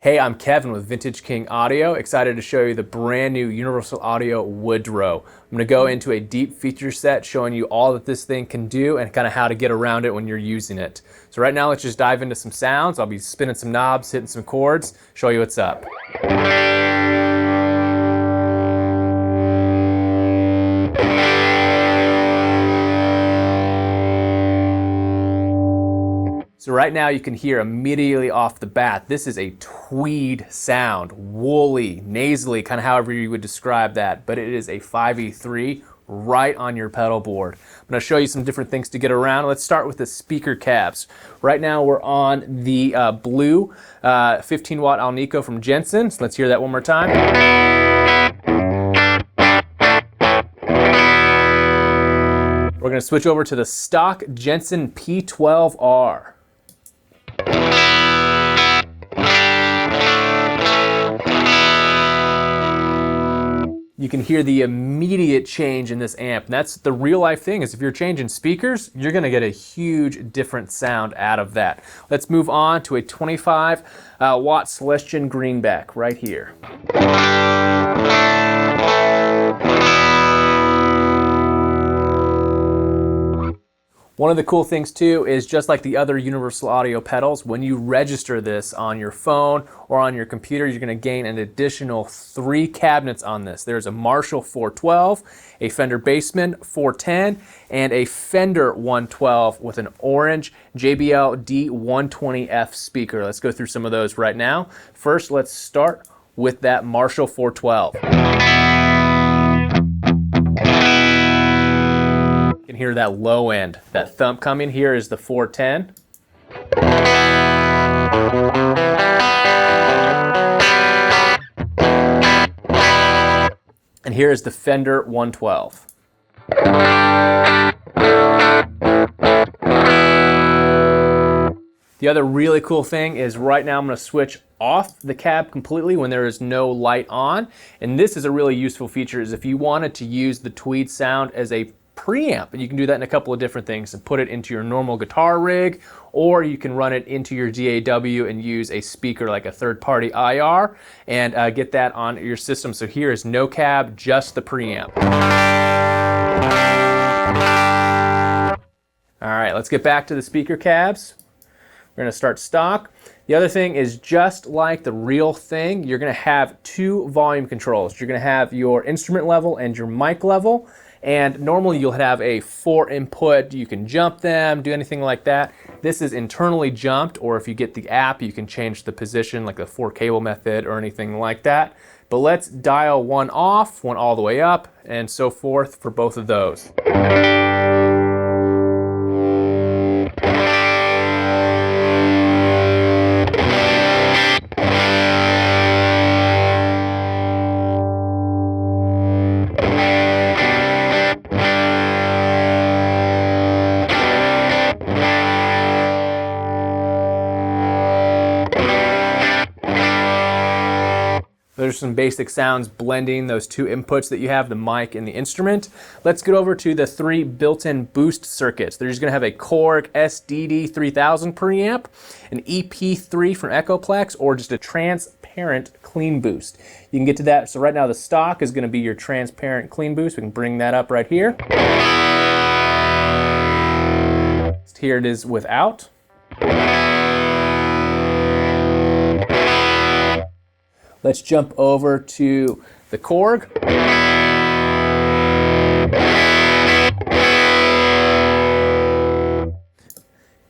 Hey, I'm Kevin with Vintage King Audio. Excited to show you the brand new Universal Audio Woodrow. I'm going to go into a deep feature set showing you all that this thing can do and kind of how to get around it when you're using it. So right now let's just dive into some sounds. I'll be spinning some knobs, hitting some chords, show you what's up. So right now you can hear immediately off the bat, this is a tweed sound, woolly, nasally, kind of however you would describe that, but it is a 5E3 right on your pedal board. I'm going to show you some different things to get around. Let's start with the speaker cabs. Right now we're on the blue 15 watt Alnico from Jensen. So let's hear that one more time. We're going to switch over to the stock Jensen P12R. You can hear the immediate change in this amp. And that's the real life thing, is if you're changing speakers, you're gonna get a huge different sound out of that. Let's move on to a 25 watt Celestion Greenback right here. One of the cool things too is, just like the other Universal Audio pedals, when you register this on your phone or on your computer, you're going to gain an additional 3 cabinets on this. There's a Marshall 412, a Fender Bassman 410, and a Fender 112 with an orange JBL D120F speaker. Let's go through some of those right now. First, let's start with that Marshall 412. You can hear that low end, that thump coming. Here is the 410. And here is the Fender 112. The other really cool thing is right now I'm going to switch off the cab completely when there is no light on. And this is a really useful feature, is if you wanted to use the tweed sound as a preamp, and you can do that in a couple of different things and put it into your normal guitar rig, or you can run it into your DAW and use a speaker like a third-party IR and get that on your system. So here is no cab, just the preamp. All right, let's get back to the speaker cabs. We're going to start stock. The other thing is, just like the real thing, you're going to have 2 volume controls. You're going to have your instrument level and your mic level. And normally you'll have a 4 input, you can jump them, do anything like that. This is internally jumped, or if you get the app, you can change the position like the 4 cable method or anything like that. But let's dial one off, one all the way up, and so forth for both of those. There's some basic sounds blending those 2 inputs that you have, the mic and the instrument. Let's get over to the 3 built-in boost circuits. They're just going to have a Korg SDD 3000 preamp, an EP3 from Echoplex, or just a transparent clean boost. You can get to that. So right now the stock is going to be your transparent clean boost. We can bring that up right here. Here it is without. Let's jump over to the Korg.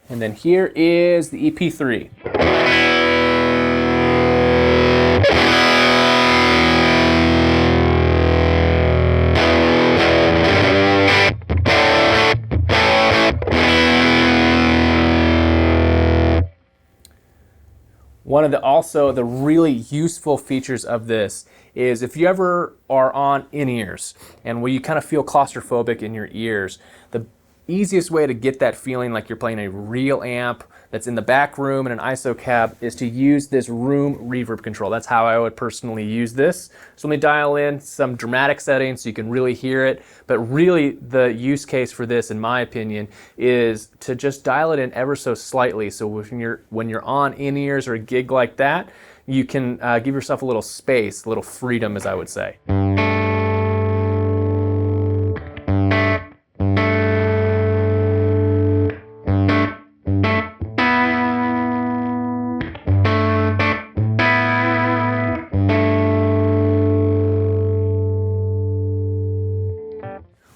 And then here is the EP3. One of the really useful features of this is, if you ever are on in-ears and where you kind of feel claustrophobic in your ears, the easiest way to get that feeling like you're playing a real amp that's in the back room in an ISO cab is to use this room reverb control. That's how I would personally use this. So let me dial in some dramatic settings so you can really hear it. But really the use case for this, in my opinion, is to just dial it in ever so slightly. So when you're on in-ears or a gig like that, you can give yourself a little space, a little freedom, as I would say.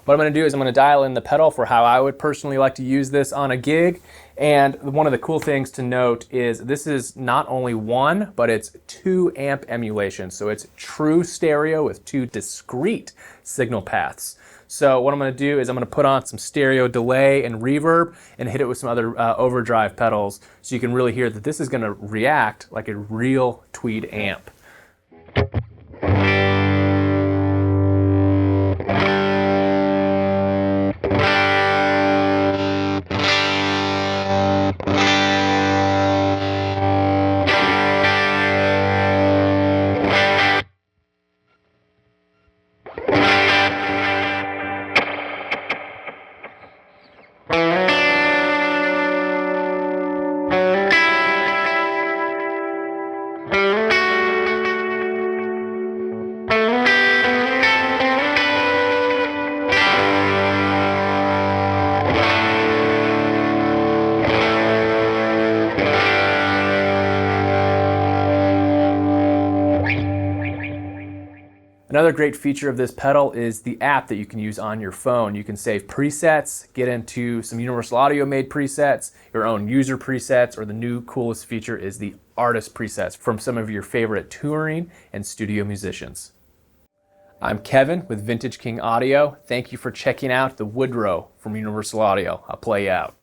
What I'm going to do is I'm going to dial in the pedal for how I would personally like to use this on a gig. And one of the cool things to note is this is not only one, but it's 2 amp emulation. So it's true stereo with 2 discrete signal paths. So what I'm going to do is I'm going to put on some stereo delay and reverb and hit it with some other overdrive pedals so you can really hear that this is going to react like a real tweed amp. Another great feature of this pedal is the app that you can use on your phone. You can save presets, get into some Universal Audio made presets, your own user presets, or the new coolest feature is the artist presets from some of your favorite touring and studio musicians. I'm Kevin with Vintage King Audio. Thank you for checking out the Woodrow from Universal Audio. I'll play you out.